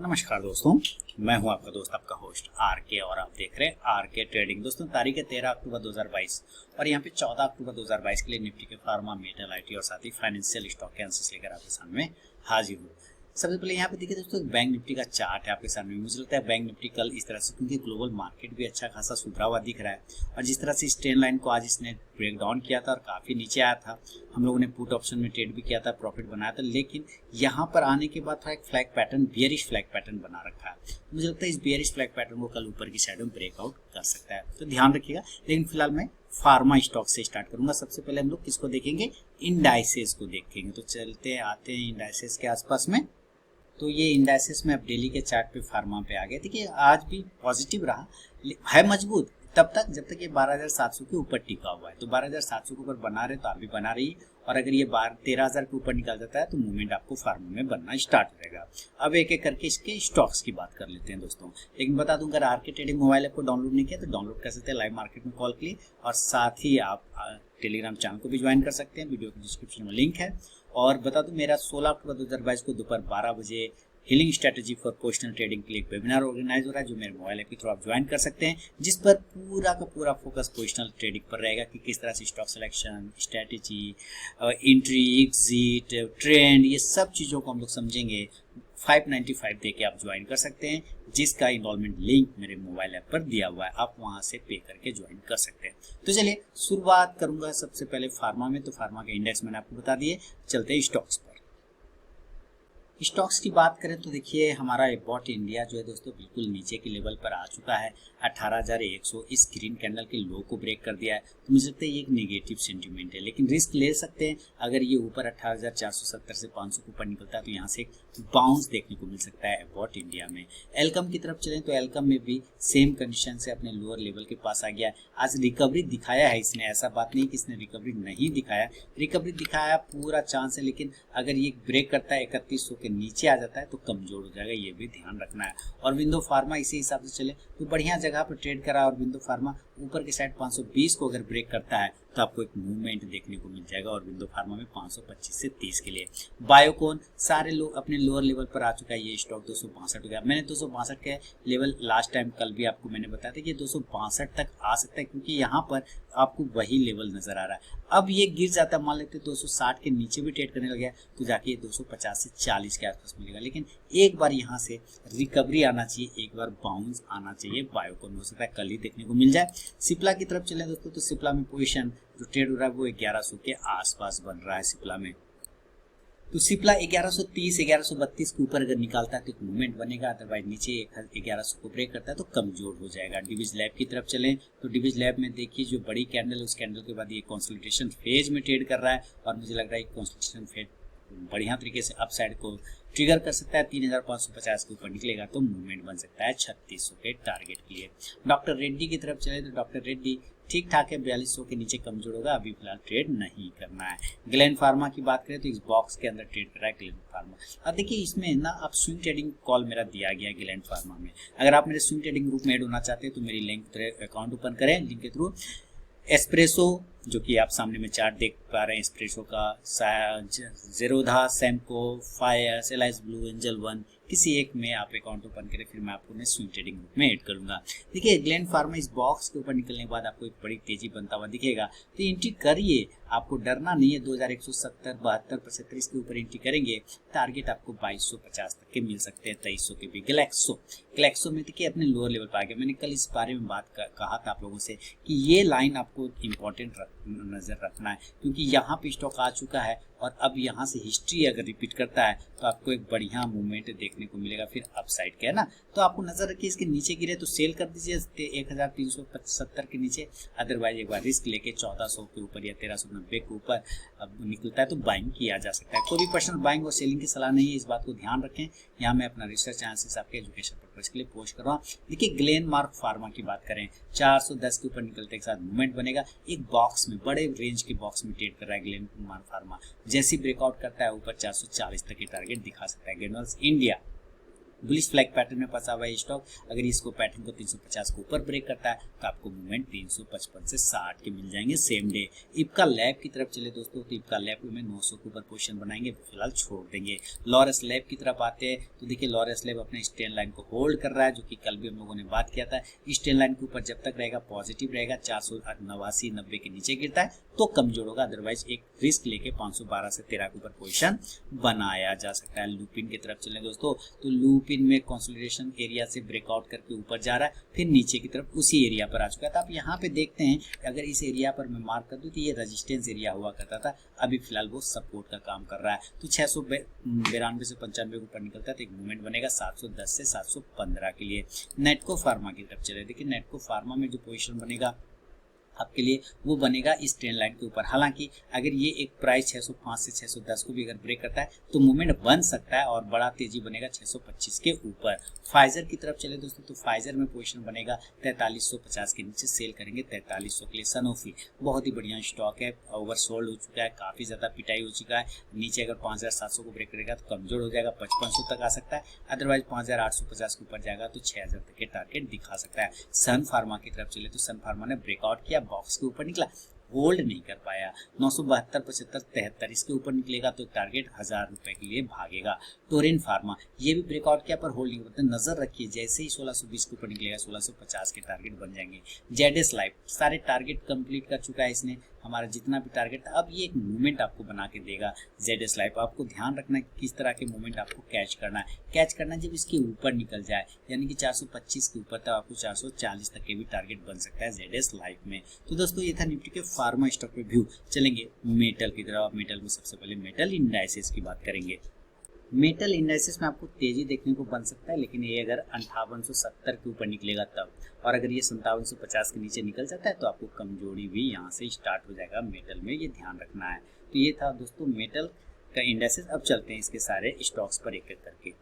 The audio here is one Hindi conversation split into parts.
नमस्कार दोस्तों, मैं हूं आपका दोस्त, आपका होस्ट आर के, और आप देख रहे हैं आर के ट्रेडिंग। दोस्तों, तारीख है 13 अक्टूबर 2022 और यहाँ पे 14 अक्टूबर 2022 के लिए निफ्टी के फार्मा, मेटल, आईटी और साथ ही फाइनेंशियल स्टॉक के आंसर्स लेकर आपके सामने हाजिर हूँ। सबसे पहले यहाँ पे देखिए दोस्तों, बैंक निफ्टी का चार्ट है आपके सामने। मुझे लगता है बैंक निफ्टी कल इस तरह से, क्योंकि ग्लोबल मार्केट भी अच्छा खासा सुधरा हुआ दिख रहा है और जिस तरह से इस ट्रेंड लाइन को आज इसने ब्रेक डाउन किया था और काफ़ी नीचे आया था, हम लोगों ने पुट ऑप्शन में ट्रेड भी किया था, प्रॉफिट बनाया था, लेकिन यहाँ पर आने के बाद थोड़ा एक flag pattern, bearish flag pattern बना रखा है। मुझे लगता है इस बियरिश फ्लैग पैटर्न को कल ऊपर की साइड में ब्रेकआउट कर सकता है, तो ध्यान रखिएगा। लेकिन फिलहाल मैं फार्मा स्टॉक से स्टार्ट करूंगा। सबसे पहले हम लोग किसको देखेंगे? इंडाइसेस को देखेंगे। तो चलते आते हैं इंडाइसेस के आसपास में। तो ये इंडाइसेस में अब डेली के चार्ट पे फार्मा पे आ गए। देखिए आज भी पॉजिटिव रहा है, मजबूत तब तक जब तक ये 12,700 के ऊपर टिका हुआ है। तो 12,700 के ऊपर बना रहे तो आप भी बना रही, और अगर ये 13,000 के ऊपर निकल जाता है तो मूवमेंट आपको फार्मा में बनना स्टार्ट हो जाएगा। अब एक एक करके इसके स्टॉक्स की बात कर लेते हैं दोस्तों। लेकिन बता दूं, अगर आर के ट्रेडिंग मोबाइल ऐप को डाउनलोड नहीं किया तो डाउनलोड कर सकते हैं लाइव मार्केट में कॉल के लिए, और साथ ही आप टेलीग्राम चैनल को भी ज्वाइन कर सकते हैं। वीडियो के डिस्क्रिप्शन में लिंक है। और बता दूं, मेरा 16 अक्टूबर 2022 को दोपहर 12 बजे healing strategy for positional trading के लिए एक वेबिनार ऑर्गेनाइज हो रहा है, जो मेरे मोबाइल ऐप के थ्रू आप ज्वाइन कर सकते हैं, जिस पर पूरा का पूरा फोकस पोजिशनल ट्रेडिंग पर रहेगा कि किस तरह से stock selection, strategy, entry, exit, trend, ये सब चीज़ों को हम लोग समझेंगे। 595 दे के आप ज्वाइन कर सकते हैं, जिसका इनरोलमेंट लिंक मेरे मोबाइल ऐप पर दिया हुआ है, आप वहां से पे करके ज्वाइन कर सकते हैं। तो चलिए शुरुआत करूंगा सबसे पहले फार्मा में। तो फार्मा के इंडेक्स मैंने आपको बता दिए, चलते हैं स्टॉक्स पर। स्टॉक्स की बात करें तो देखिए, हमारा एबॉट इंडिया जो है दोस्तों बिल्कुल नीचे के लेवल पर आ चुका है। 18,100 इस ग्रीन कैंडल के लो को ब्रेक कर दिया है। तो मुझे लगता है ये एक नेगेटिव सेंटीमेंट है, लेकिन रिस्क ले सकते हैं। अगर ये ऊपर 18,470 से 500 के ऊपर निकलता है तो यहाँ से एक बाउंस देखने को मिल सकता है एबॉट इंडिया में। एलकम की तरफ चलें तो एलकम में भी सेम कंडीशन से अपने लोअर लेवल के पास आ गया है। आज रिकवरी दिखाया है इसने, ऐसा बात नहीं कि इसने रिकवरी नहीं दिखाया, रिकवरी दिखाया पूरा चांस है, लेकिन अगर ये ब्रेक करता है 3100 के नीचे आ जाता है तो कमजोर हो जाएगा, ये भी ध्यान रखना है। और विंडो फार्मा इसी हिसाब से चले तो बढ़िया जगह पर ट्रेड करा, और विंडो फार्मा ऊपर की साइड 520 को अगर ब्रेक करता है तो आपको एक मूवमेंट देखने को मिल जाएगा, और विंडो फार्मा में 525 से 30 के लिए। बायोकॉन सारे लोग अपने लोअर लेवल पर आ चुका है। ये स्टॉक 262 हो गया। मैंने 262 के लेवल लास्ट टाइम कल भी आपको मैंने बताया था कि 262 तक आ सकता है, क्योंकि यहाँ पर आपको वही लेवल नजर आ रहा है। अब ये गिर जाता है, मान लेते 260 के नीचे भी ट्रेड करने लग गया तो जाके ये 250 से 40 के आसपास मिलेगा। लेकिन एक बार यहाँ से रिकवरी आना चाहिए, एक बार बाउंस आना चाहिए। बायोकॉन हो सकता है कल ही देखने को मिल जाए। सिप्ला की तरफ चले दोस्तों, तो सिप्ला में पोजीशन जो ट्रेड हो रहा है वो 1100 के आसपास बन रहा है सिप्ला में। तो सिप्ला 1130, 1132 के ऊपर अगर निकालता है तो एक मूवमेंट बनेगा, अदरवाइज नीचे 1100 को ब्रेक करता है तो कमजोर हो जाएगा। डिविज लैब की तरफ चलें तो डिविज लैब में देखिए, जो बड़ी कैंडल है उस कैंडल के बाद ये कंसोलिडेशन फेज में ट्रेड कर रहा है, और मुझे लग रहा है कंसोलिडेशन फेज बढ़िया तरीके से अपसाइड को ट्रिगर कर सकता है। 3,550 के ऊपर निकलेगा तो मूवमेंट बन सकता है 3600 के टारगेट के लिए। डॉक्टर रेड्डी की तरफ चले तो डॉक्टर रेड्डी ठीक ठाक है, 4200 के नीचे कमजोर होगा, अभी फिलहाल ट्रेड नहीं करना है। ग्लेन फार्मा की बात करें तो इस बॉक्स के अंदर ट्रेड कर रहा है ग्लेन फार्मा। अब देखिए इसमें ना, अब स्विंग ट्रेडिंग कॉल मेरा दिया गया है ग्लेन फार्मा में। अगर आप मेरे स्विंग ट्रेडिंग ग्रुप में ऐड होना चाहते हैं तो मेरी लिंक अकाउंट ओपन करें, लिंक के थ्रू। एस्प्रेसो, जो कि आप सामने में चार्ट देख पा रहे हैं एस्प्रेसो का, Zerodha, Samco, fire, allies blue, Angel one, किसी एक में आप अकाउंट ओपन करें, फिर मैं आपको स्विंग ट्रेडिंग ग्रुप में ऐड करूंगा। देखिए ग्लेन फार्मा इस बॉक्स के ऊपर निकलने के बाद आपको एक बड़ी तेजी बनता हुआ दिखेगा, तो एंट्री करिए, आपको डरना नहीं है। 2170, 72, 75 इसके ऊपर एंट्री करेंगे, टारगेट आपको 2250 तक के मिल सकते हैं, 2300 के भी। ग्लैक्सो में देखिए अपने लोअर लेवल पर आ गया। मैंने कल इस बारे में बात कहा था आप लोगों से कि ये लाइन आपको इंपॉर्टेंट नजर रखना है, क्योंकि यहाँ पे स्टॉक आ चुका है, और अब यहाँ से हिस्ट्री अगर रिपीट करता है तो आपको एक बढ़िया मूवमेंट देखने को मिलेगा, फिर अपसाइड का है ना। तो आपको नजर रखिए, इसके नीचे गिरे तो सेल कर दीजिए 1370 के नीचे, अदरवाइज एक बार रिस्क लेके 1400 के ऊपर या 1390 के ऊपर अब निकलता है तो बाइंग किया जा सकता है। कोई भी पर्सनल बाइंग और सेलिंग की सलाह नहीं है, इस बात को ध्यान रखें। यहाँ मैं अपना रिसर्च एनालिसिस आपके एजुकेशन पर्पज के लिए पोस्ट कर रहा हूँ। देखिए ग्लेन मार्क फार्मा की बात करें, 410 के ऊपर निकलते के साथ मूवमेंट बनेगा। एक बॉक्स में, बड़े रेंज के बॉक्स में ट्रेड कर रहा है ग्लेन मार्क फार्मा। जैसे ब्रेकआउट करता है ऊपर 440 तक की टारगेट दिखा सकता है। Granules India bullish flag pattern में फंसा हुआ है स्टॉक। अगर इसको पैटर्न को 350 के ऊपर ब्रेक करता है तो आपको मूवमेंट 355 से 60 के मिल जाएंगे सेम डे। इप्का लैब की तरफ चले दोस्तों तो इप्का लैब में 900 के ऊपर पोजीशन बनाएंगे, फिलहाल छोड़ देंगे। लॉरस लैब की तरफ आते हैं तो देखिए लॉरस लैब अपने स्ट्रेंड लाइन को होल्ड कर रहा है, जो कि कल भी हम लोगों ने बात किया था। स्ट्रेंड लाइन के ऊपर जब तक रहेगा पॉजिटिव रहेगा, 489-90 के नीचे गिरता है तो कमजोर होगा, अदरवाइज एक रिस्क लेके 512 से 13 के ऊपर पोजीशन बनाया जा सकता है। लूपिन की तरफ चलें दोस्तों तो लूपिन में कंसोलिडेशन एरिया से ब्रेकआउट करके ऊपर जा रहा है, फिर नीचे की तरफ उसी एरिया पर आ चुका है। तो आप यहाँ पे देखते हैं अगर इस एरिया पर मैं मार्क कर दूं तो ये रेजिस्टेंस एरिया हुआ करता था, अभी फिलहाल वो सपोर्ट का काम कर रहा है। तो 692 से 95 के ऊपर निकलता है तो एक मूवमेंट बनेगा 710 से 715 के लिए। नेटको फार्मा की तरफ चले, देखिए नेटको फार्मा में जो पोजीशन बनेगा आपके लिए वो बनेगा इस ट्रेंड लाइन के ऊपर। हालांकि अगर ये एक प्राइस 605 से 610 को भी अगर ब्रेक करता है तो मूवमेंट बन सकता है और बड़ा तेजी बनेगा 625 के ऊपर। फाइजर की तरफ चले दोस्तों तो फाइजर में पोजीशन बनेगा 4350 के नीचे, सेल करेंगे 4300 के लिए। सनोफी बहुत ही बढ़िया स्टॉक है, ओवरसोल्ड हो चुका है, काफी ज्यादा पिटाई हो चुका है। नीचे अगर 5700 को ब्रेक करेगा तो कमजोर हो जाएगा, 5500 तक आ सकता है, अदरवाइज 5850 के ऊपर जाएगा तो 6000 तक के टारगेट दिखा सकता है। सन फार्मा की तरफ चले तो सन फार्मा ने ब्रेकआउट किया, बॉक्स के ऊपर निकला, होल्ड नहीं कर पाया, 972, 75, 73 इसके ऊपर निकलेगा तो टारगेट 1000 रुपए के लिए भागेगा। टोरेन फार्मा ये भी ब्रेकआउट किया पर होल्ड नहीं करता, नजर रखिए जैसे ही 1620 के ऊपर निकलेगा 1650 के टारगेट बन जाएंगे। जेडएस लाइफ सारे टारगेट कंप्लीट कर चुका है इसने, हमारा जितना भी टारगेट था, अब ये एक मूवमेंट आपको बना के देगा। जेडएस लाइफ आपको ध्यान रखना है किस तरह के मूवमेंट आपको कैच करना है। कैच करना है जब इसके ऊपर निकल जाए, यानी कि 425 के ऊपर तक आपको 440 तक के भी टारगेट बन सकता है जेडएस लाइफ में। तो दोस्तों ये था निफ्टी के फार्मा स्टॉक पे व्यू। चलेंगे मेटल की तरफ। मेटल में सबसे पहले मेटल इंडाइसेस की बात करेंगे। मेटल इंडाइसेस में आपको तेजी देखने को बन सकता है, लेकिन ये अगर 5870 के ऊपर निकलेगा तब, और अगर ये 5750 के नीचे निकल जाता है तो आपको कमजोरी भी यहाँ से स्टार्ट हो जाएगा मेटल में, ये ध्यान रखना है। तो ये था दोस्तों मेटल का इंडाइसेस। अब चलते हैं इसके सारे स्टॉक्स पर एक एक करके।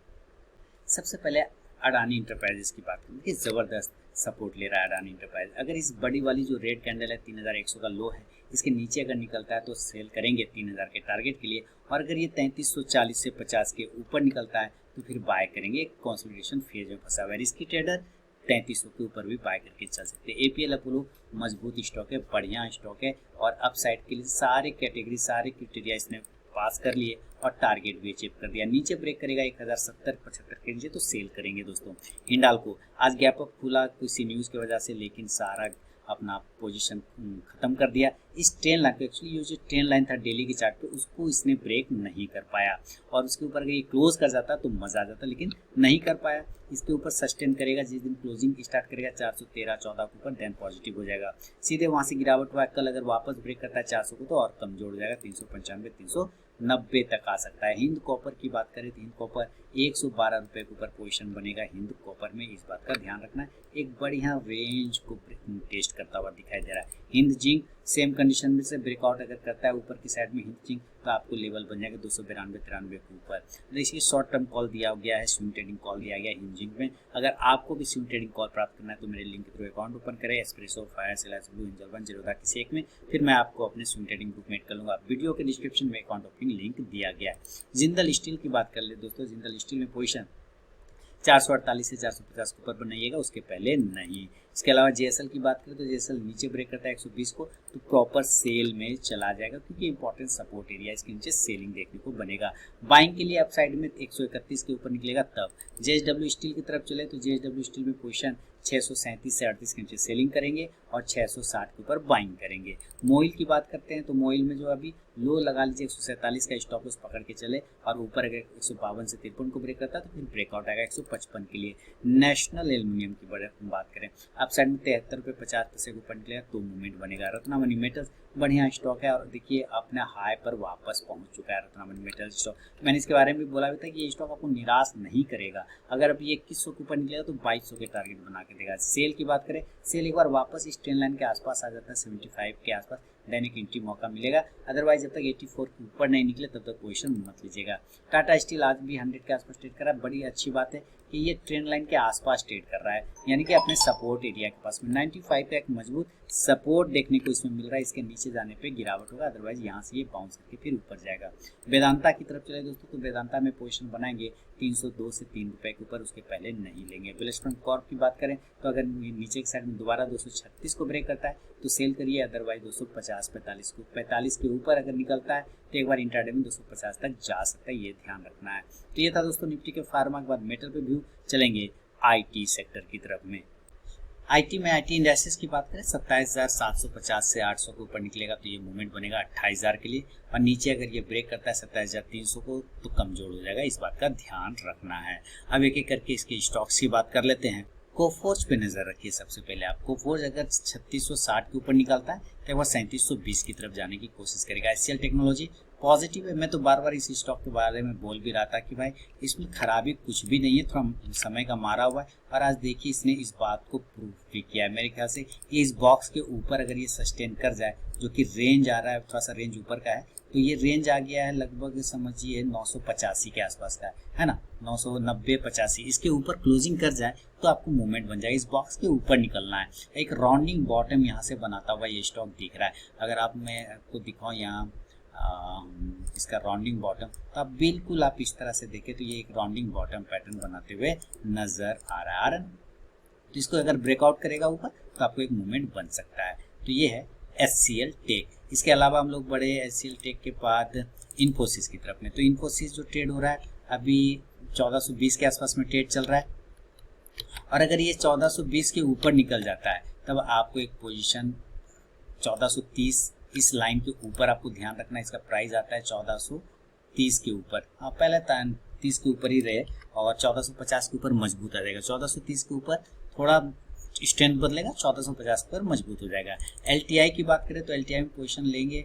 सबसे पहले अडानी इंटरप्राइजेस की बात करें कि जबरदस्त सपोर्ट ले रहा है अडानी इंटरप्राइज। अगर इस बड़ी वाली जो रेड कैंडल है 3100 का लो है, इसके नीचे अगर निकलता है तो सेल करेंगे 3000 के टारगेट के लिए, और अगर ये 3340 से 50 के ऊपर निकलता है तो फिर बाय करेंगे। एक कंसोलिडेशन फेज में फंसा हुआ है इसकी ट्रेडर, 3300 के ऊपर भी बाय करके चल सकते हैं। एपीएल अपोलो मजबूत स्टॉक है, बढ़िया स्टॉक है, और अपसाइड के लिए सारे कैटेगरी सारे क्राइटेरिया इसने पास कर लिए और टारगेट भी अचीव कर दिया। नीचे ब्रेक करेगा 1070-75 के नीचे तो सेल करेंगे दोस्तों। हिंडाल्को आज गैप अप खुला किसी न्यूज़ की वजह से, लेकिन सारा अपना पोजीशन खत्म कर दिया। इस ट्रेन लाइन पे, एक्चुअली ये जो ट्रेन लाइन था डेली के चार्ट पे, उसको इसने ब्रेक नहीं कर पाया, और उसके ऊपर अगर ये क्लोज कर जाता तो मजा आ जाता, लेकिन नहीं कर पाया। इसके ऊपर सस्टेन करेगा, जिस दिन क्लोजिंग स्टार्ट करेगा 413-14 के ऊपर, देन पॉजिटिव हो जाएगा, सीधे वहां से गिरावट हुआ। कल अगर वापस ब्रेक करता है 400 को तो और कमजोर हो जाएगा, 395-390 तक आ सकता है। हिंद कॉपर की बात करें तो हिंद कॉपर 112 रुपए के ऊपर पोजीशन बनेगा हिंद कॉपर में, इस बात का ध्यान रखना है। एक बढ़िया रेंज को टेस्ट करता हुआ दिखाई दे रहा है। हिंद जिंक सेम कंडीशन में से ब्रेकआउट अगर करता है ऊपर की साइड में हिंद जिंक, तो आपको लेवल बन जाएगा 292-93 के ऊपर। देखिए शॉर्ट टर्म कॉल दिया गया है, स्विंग ट्रेडिंग कॉल दिया गया है हिंद जिंक में। अगर आपको भी स्विंग ट्रेडिंग कॉल प्राप्त करना है तो मेरे लिंक के थ्रू अकाउंट ओपन करें, espresso, fire, Selous, blue, Angel One, Zerodha किसी एक में, फिर मैं आपको अपने स्विंग ट्रेडिंग ग्रुप में ऐड कर लूंगा। वीडियो के डिस्क्रिप्शन में अकाउंट ओपनिंग लिंक दिया गया है। जिंदल स्टील की बात कर ले दोस्तों, जिंदल स्टील में पोजीशन 448 से 450 के ऊपर बनाइएगा, उसके पहले नहीं। इसके अलावा जेएसएल की बात करें तो जेएसएल नीचे ब्रेक करता है 120 को तो प्रॉपर सेल में चला जाएगा, क्योंकि इंपॉर्टेंट सपोर्ट एरिया इसके नीचे सेलिंग देखने को बनेगा। बाइंग के लिए अपसाइड में 131 के ऊपर निकलेगा तब। जेएसडब्ल्यू स्टील की तरफ चले तो जेएसडब्ल्यू स्टील में पोजीशन 637 से 38 के नीचे सेलिंग करेंगे और 660 के ऊपर बाइंग करेंगे। मोइल की बात करते हैं तो मोइल में जो अभी लो लगा लीजिए 147 का स्टॉप लॉस पकड़ के चले, और ऊपर अगर 152 से 53 को ब्रेक करता है तो फिर ब्रेकआउट आएगा 155 के लिए। नेशनल एल्यूमिनियम की बात करें, अपसाइड में 73 रुपये 50 पैसे के ऊपर निकलेगा तो मूवमेंट बनेगा। रत्नामणि मेटल्स बढ़िया स्टॉक है, और देखिए अपने हाई पर वापस पहुंच चुका है रत्नामणि मेटल्स स्टॉक। मैंने इसके बारे में भी बोला भी था कि ये स्टॉक आपको निराश नहीं करेगा। अगर अभी 2100 के ऊपर निकलेगा तो 2200 के टारगेट बना के देगा। सेल की बात करें, सेल एक बार वापस इस ट्रेंड लाइन के आसपास आ जाता है 75 के आसपास, दैनिक एंट्री मौका मिलेगा। अदरवाइज जब तक 84 के ऊपर नहीं निकले तब तक पोजीशन मत लीजिएगा। टाटा स्टील आज भी 100 के आसपास ट्रेड कर रहा है। बड़ी अच्छी बात है कि ये ट्रेंड लाइन के आसपास ट्रेड कर रहा है, यानी कि अपने सपोर्ट एरिया के पास में 95 का एक मजबूत सपोर्ट देखने को इसमें मिल रहा है, इसके नीचे जाने पे गिरावट होगा, अदरवाइज यहाँ से ये बाउंस करके फिर ऊपर जाएगा। वेदांता की तरफ चले दोस्तों, तो वेदांता में पोजीशन बनाएंगे 302 से 3 रुपए के ऊपर, उसके पहले नहीं लेंगे। ब्लैकस्टोन कॉर्प की बात करें तो अगर नीचे की साइड में दोबारा 236 को ब्रेक करता है तो सेल करिए, अदरवाइज 250 45 के ऊपर अगर निकलता है तो एक बार इंट्राडे में 250 तक जा सकता है, ये ध्यान रखना है। तो ये था दोस्तों निफ्टी के फार्मा के बाद मेटल पे व्यू। चलेंगे IT सेक्टर की तरफ में। IT में IT इंडेक्सेस की बात करें 27,750 से 800 के ऊपर निकलेगा तो ये मूवमेंट बनेगा 28,000 के लिए, और नीचे अगर ये ब्रेक करता है 27,300 को तो कमजोर हो जाएगा, इस बात का ध्यान रखना है। अब एक एक करके इसके स्टॉक्स की बात कर लेते हैं। कोफोर्ज पे नजर रखिए सबसे पहले आप। कोफोर्ज अगर 3660 के ऊपर निकलता है तो वह 3720 की तरफ जाने की कोशिश करेगा। HCL टेक्नोलॉजी पॉजिटिव है, मैं तो बार बार इस स्टॉक के बारे में बोल भी रहा था कि भाई इसमें खराबी कुछ भी नहीं है, थोड़ा समय का मारा हुआ है, और आज देखिए इसने इस बात को प्रूव भी किया है। मेरे ख्याल से ये इस बॉक्स के ऊपर अगर ये सस्टेन कर जाए, जो कि रेंज आ रहा है थोड़ा सा रेंज ऊपर का है, तो ये रेंज आ गया है लगभग समझिए 985 के आसपास का है ना, 990-85, इसके ऊपर क्लोजिंग कर जाए तो आपको मूवमेंट बन जाएगा। इस बॉक्स के ऊपर निकलना है। एक राउंडिंग बॉटम यहाँ से बनाता हुआ ये स्टॉक दिख रहा है। अगर आप मैं आपको दिखाऊँ यहाँ इसका राउंडिंग बॉटम, तो आप बिल्कुल आप इस तरह से देखें तो ये एक राउंडिंग बॉटम पैटर्न बनाते हुए नजर आ रहा है। तो इसको अगर ब्रेकआउट करेगा ऊपर तो आपको एक मूवमेंट बन सकता है। तो ये है HCL टेक। इसके अलावा हम लोग बड़े HCL टेक के बाद इन्फोसिस की तरफ में। तो इन्फोसिस जो ट्रेड हो रहा है अभी 1420 के आसपास में ट्रेड चल रहा है, और अगर ये 1420 के ऊपर निकल जाता है तब आपको एक पोजीशन 1430 इस लाइन के ऊपर आपको ध्यान रखना है। इसका प्राइस आता है 1430 के ऊपर, पहले 30 के ऊपर ही रहे, और 1450 के ऊपर मजबूत आ जाएगा। 1430 के ऊपर थोड़ा स्ट्रेंथ बदलेगा, 1450 पर मजबूत हो जाएगा। LTI की बात करें तो LTI में पोजीशन लेंगे,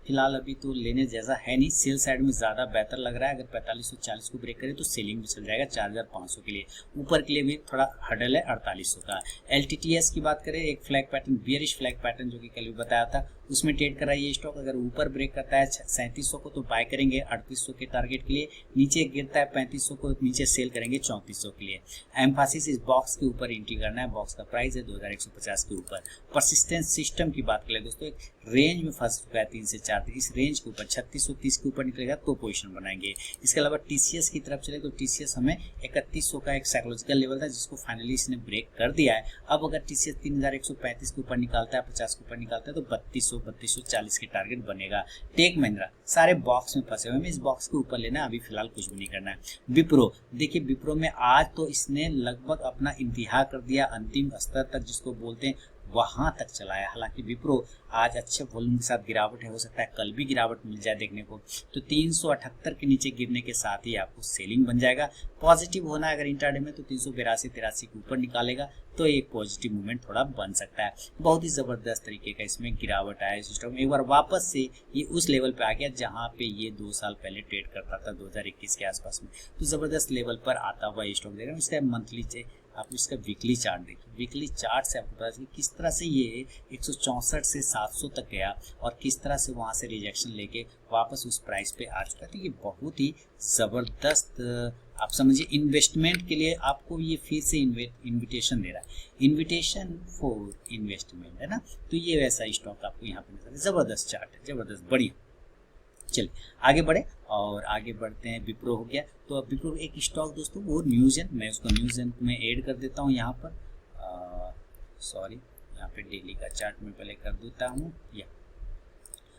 फिलहाल अभी तो लेने जैसा है नहीं, सेल साइड में ज़्यादा बेहतर लग रहा है। अगर 4540 को ब्रेक करे तो सेलिंग भी चल जाएगा 4500 के लिए, ऊपर के लिए भी थोड़ा हडल है 4800 का। LTTS की बात करें, एक flag pattern, bearish flag pattern जो कि कल भी बताया था, उसमें ट्रेड करा ये स्टॉक। अगर ऊपर ब्रेक करता है 3700 को तो बाय करेंगे 3800 के टारगेट के लिए, नीचे गिरता है 3500 को नीचे सेल करेंगे 3400 के लिए। एम्फासिस इस बॉक्स के ऊपर एंट्री करना है, बॉक्स का प्राइस है 2150 के ऊपर। परसिस्टेंस सिस्टम की बात करें दोस्तों, एक रेंज में फंस चुका है 3 से 4, इस रेंज के ऊपर 3630 के ऊपर निकलेगा तो पोजीशन बनाएंगे। इसके अलावा TCS की तरफ चले तो TCS हमें 3100 का एक साइकोलॉजिकल लेवल था जिसको फाइनली इसने ब्रेक कर दिया है। अब अगर TCS 3135 के ऊपर निकालता है, 50 के ऊपर निकालता है तो 3240 के टारगेट बनेगा। टेक महिंद्रा सारे बॉक्स में फंसे हुए हैं, इस बॉक्स के ऊपर लेना, अभी फिलहाल कुछ भी नहीं करना है। विप्रो, देखिए विप्रो में आज तो इसने लगभग अपना इंतहा कर दिया, अंतिम स्तर तक जिसको बोलते हैं वहां तक चला है। हालांकि विप्रो आज अच्छे वॉल्यूम के साथ गिरावट है, हो सकता है कल भी गिरावट मिल जाए देखने को, तो 378 के नीचे गिरने के साथ ही आपको सेलिंग बन जाएगा। पॉजिटिव होना है अगर इंट्राडे में तो 382-83 के ऊपर निकालेगा तो एक पॉजिटिव मूवमेंट थोड़ा बन सकता है। बहुत ही जबरदस्त तरीके का इसमें गिरावट आया सिस्टम में, एक बार वापस से ये उस लेवल पे आ गया जहां पे ये 2 साल पहले ट्रेड करता था 2021 के आसपास में, तो जबरदस्त लेवल पर आता हुआ ये स्टॉक देगा। इसका मंथली आप इसका वीकली चार्ट देखिए, वीकली चार्ट से आपको पता चले किस तरह से ये 164 से 700 तक गया और किस तरह से वहां से रिजेक्शन लेके वापस उस प्राइस पे आ चुका है। तो ये बहुत ही जबरदस्त आप समझिए इन्वेस्टमेंट के लिए आपको ये फिर से इन्विटेशन दे रहा है, इन्विटेशन फॉर इन्वेस्टमेंट, है ना। तो ये वैसा स्टॉक आपको यहाँ पे नजर, जबरदस्त चार्ट है, जबरदस्त बढ़िया। चलिए आगे बढ़े और आगे बढ़ते हैं। विप्रो हो गया, तो अब विप्रो एक स्टॉक दोस्तों वो न्यूज़ेन, मैं उसको न्यूज़ेन में ऐड कर देता हूँ यहाँ पर, सॉरी यहाँ पे डेली का चार्ट में पहले कर देता हूँ या,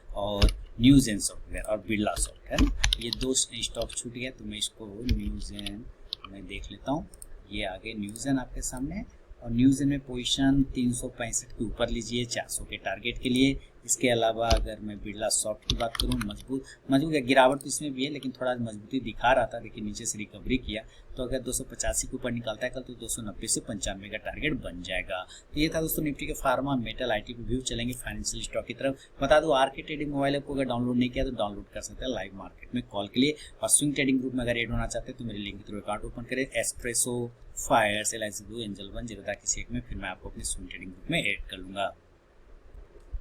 और न्यूज़ेन सॉफ्टवेयर और बिरला सॉफ्टवेयर, है ना, ये 2 स्टॉक छूट गया तो मैं इसको न्यूज़ेन में देख लेता हूँ। ये आगे न्यूज़ेन आपके सामने, और न्यूज़ेन में पोजीशन 365 के ऊपर लीजिए 400 के टारगेट के लिए। इसके अलावा अगर मैं बिरला सॉफ्ट की बात करूं, मजबूत गिरावट तो इसमें भी है लेकिन थोड़ा मजबूती दिखा रहा था, लेकिन नीचे से रिकवरी किया, तो अगर 285 के ऊपर निकलता है कल तो 290 से 95 का टारगेट बन जाएगा। तो ये था दोस्तों निफ्टी के फार्मा मेटल IT पे व्यू। चलेंगे फाइनेंशियल स्टॉक की तरफ। बता दो RK ट्रेडिंग मोबाइल ऐप को अगर डाउनलोड नहीं किया तो डाउनलोड कर सकते हैं लाइव मार्केट में कॉल के लिए, और स्विंग ट्रेडिंग ग्रुप में अगर एड होना चाहते हैं तो मेरे लिंक के थ्रू अकाउंट ओपन करें, Espresso, Fyers, LIC blue, Angel One, Zerodha किसी एक में, फिर मैं आपको अपने स्विंग ट्रेडिंग ग्रुप में ऐड कर लूंगा।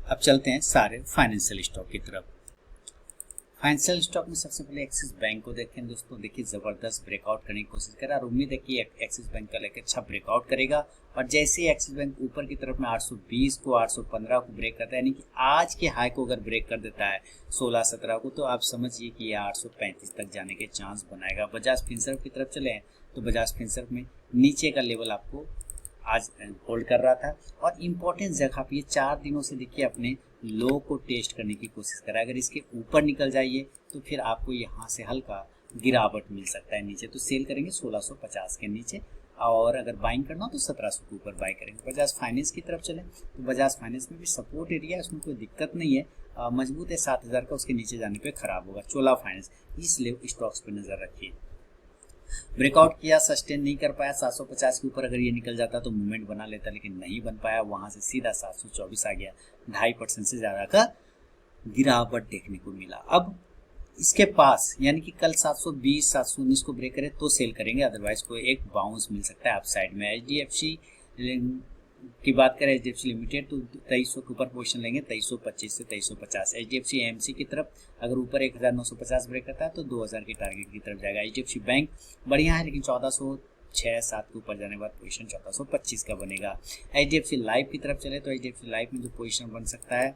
अब चलते हैं सारे फाइनेंशियल स्टॉक की तरफ। फाइनेंशियल स्टॉक में सबसे पहले एक्सिस बैंक को देखें दोस्तों। देखिए जबरदस्त ब्रेकआउट करने की कोशिश करा और उम्मीद है कि एक्सिस बैंक का लेकर अच्छा ब्रेकआउट करेगा। और जैसे ही एक्सिस बैंक ऊपर की तरफ में 820 को 815 को ब्रेक करता है, यानी कि आज के हाई को अगर ब्रेक कर देता है 16-17 को, तो आप समझिए कि ये 835 तक जाने के चांस बनाएगा। बजाज फिनसर्व की तरफ चले तो बजाज फिनसर्व में नीचे का लेवल आपको आज होल्ड कर रहा था और इम्पोर्टेंट जगह पे ये 4 दिनों से देखिए अपने लो को टेस्ट करने की कोशिश करा। अगर इसके ऊपर निकल जाइए तो फिर आपको यहाँ से हल्का गिरावट मिल सकता है नीचे, तो सेल करेंगे 1650 के नीचे और अगर बाइंग करना हो तो 1700 के ऊपर बाई करेंगे। बजाज फाइनेंस की तरफ चलें तो बजाज फाइनेंस में भी सपोर्ट एरिया है, उसमें कोई दिक्कत नहीं है, मजबूत है। 7000 का उसके नीचे जाने पे खराब होगा। चोला फाइनेंस, इस स्टॉक्स पे नजर रखिए। ब्रेकआउट किया, सस्टेन नहीं कर पाया, 750 के ऊपर अगर ये निकल जाता तो मूवमेंट बना लेता, लेकिन नहीं बन पाया। वहां से सीधा 724 आ गया, 2.5% से ज्यादा का गिरावट देखने को मिला। अब इसके पास यानी कि कल 720 719 को ब्रेक करे तो सेल करेंगे, अदरवाइज को एक बाउंस मिल सकता है अपसाइड में। HDFC की बात करें, HDFC लिमिटेड, तो 2300 के ऊपर पोजीशन लेंगे, 2325 से 2350। HDFC AMC की तरफ अगर ऊपर 1950 ब्रेक करता है तो 2000 के टारगेट की तरफ जाएगा। HDFC बैंक बढ़िया है, लेकिन 1406-7 के ऊपर जाने के बाद पोजीशन 1425 का बनेगा। HDFC लाइफ की तरफ चले तो HDFC लाइफ में जो पोजीशन बन सकता है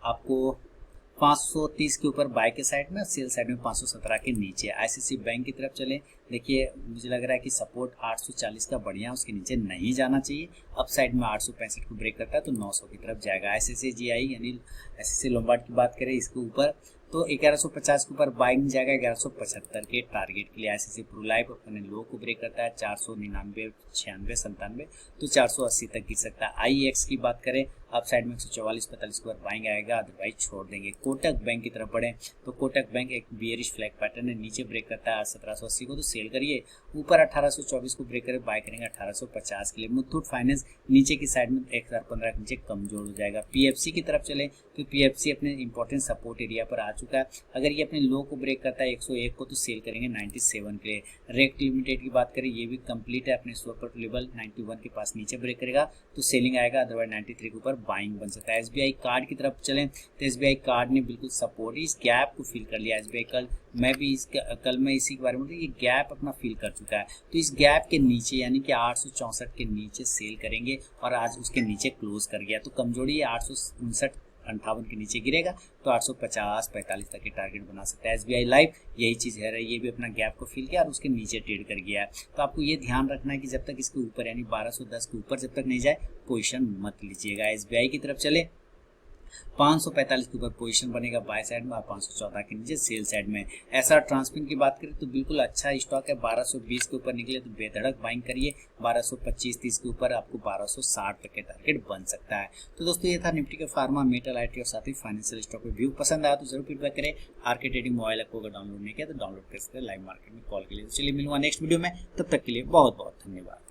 आपको 530 के ऊपर बाय के साइड में, सेल साइड में 517 के नीचे। ICICI बैंक की तरफ चले, देखिए मुझे लग रहा है कि सपोर्ट 840 का बढ़िया, उसके नीचे नहीं जाना चाहिए। अप साइड में 865 को ब्रेक करता है तो 900 की तरफ जाएगा। ICICI यानी ICICI लोम्बार्ड की बात करें इसके ऊपर तो 1150 के ऊपर बाइंग जाएगा 1175 के टारगेट के लिए। ICICI प्रू लाइफ अपने लो को ब्रेक करता है 499, 96, 97 तो 480 तक गिर सकता है। IEX की बात करें अप साइड में 144-45 के ऊपर बाइंग आएगा, अदरवाइज छोड़ देंगे। कोटक बैंक की तरफ बढ़े तो कोटक बैंक एक बियरिश फ्लैग पैटर्न है, नीचे ब्रेक करता है 1780 को तो सेल करिए, ऊपर 1824 को ब्रेक करे बाय करेंगे 1850 के लिए। मुथूट फाइनेंस नीचे की साइड में 1015 के नीचे कमजोर हो जाएगा। PFC की तरफ चले तो PFC अपने इंपॉर्टेंट सपोर्ट एरिया पर आ चुका है, अगर ये अपने लो को ब्रेक करता है 101 को तो सेल करेंगे 97 के लिए। रेक्ट लिमिटेड की बात करें ये भी कंप्लीट है, अपने सपोर्ट लेवल 91 के पास नीचे ब्रेक करेगा तो सेलिंग आएगा, अदरवाइज 93 के ऊपर बाइंग बन सकता है। SBI कार्ड की तरफ चलें तो SBI कार्ड ने बिल्कुल सपोर्ट इस गैप को फील कर लिया। SBI कल मैं इसी के बारे में ये गैप अपना फील कर चुका है, तो इस गैप के नीचे यानी कि 864 के नीचे सेल करेंगे और आज उसके नीचे क्लोज कर गया तो कमजोरी 859-58 के नीचे गिरेगा तो 850-45 तक के टारगेट बना सकता है। SBI लाइफ यही चीज़ है, ये भी अपना गैप को फील किया और उसके नीचे ट्रेड कर गया है। तो आपको ये ध्यान रखना है कि जब तक इसके ऊपर यानी 1210 के ऊपर जब तक नहीं जाए पोजीशन मत लीजिएगा। SBI की तरफ चले 545 के ऊपर पोजीशन बनेगा बाय साइड में और 514 के नीचे सेल साइड में। ऐसा ट्रांसमिन की बात करें तो बिल्कुल अच्छा स्टॉक है, 1220 के ऊपर निकले तो बेधड़क बाइंग करिए, 1225-30 के ऊपर आपको 1260 तक के टारगेट बन सकता है। तो दोस्तों ये था निफ्टी के फार्मा, मेटल, IT और साथ ही फाइनेंशियल स्टॉक पे व्यू। पसंद आया तो जरूर फीडबैक करें। आरके ट्रेडिंग मोबाइल ऐप को अगर डाउनलोड नहीं किया तो डाउनलोड कर सकते हैं लाइव मार्केट में कॉल के लिए। चलिए मिलूंगा नेक्स्ट वीडियो में, तब तक के लिए बहुत बहुत धन्यवाद।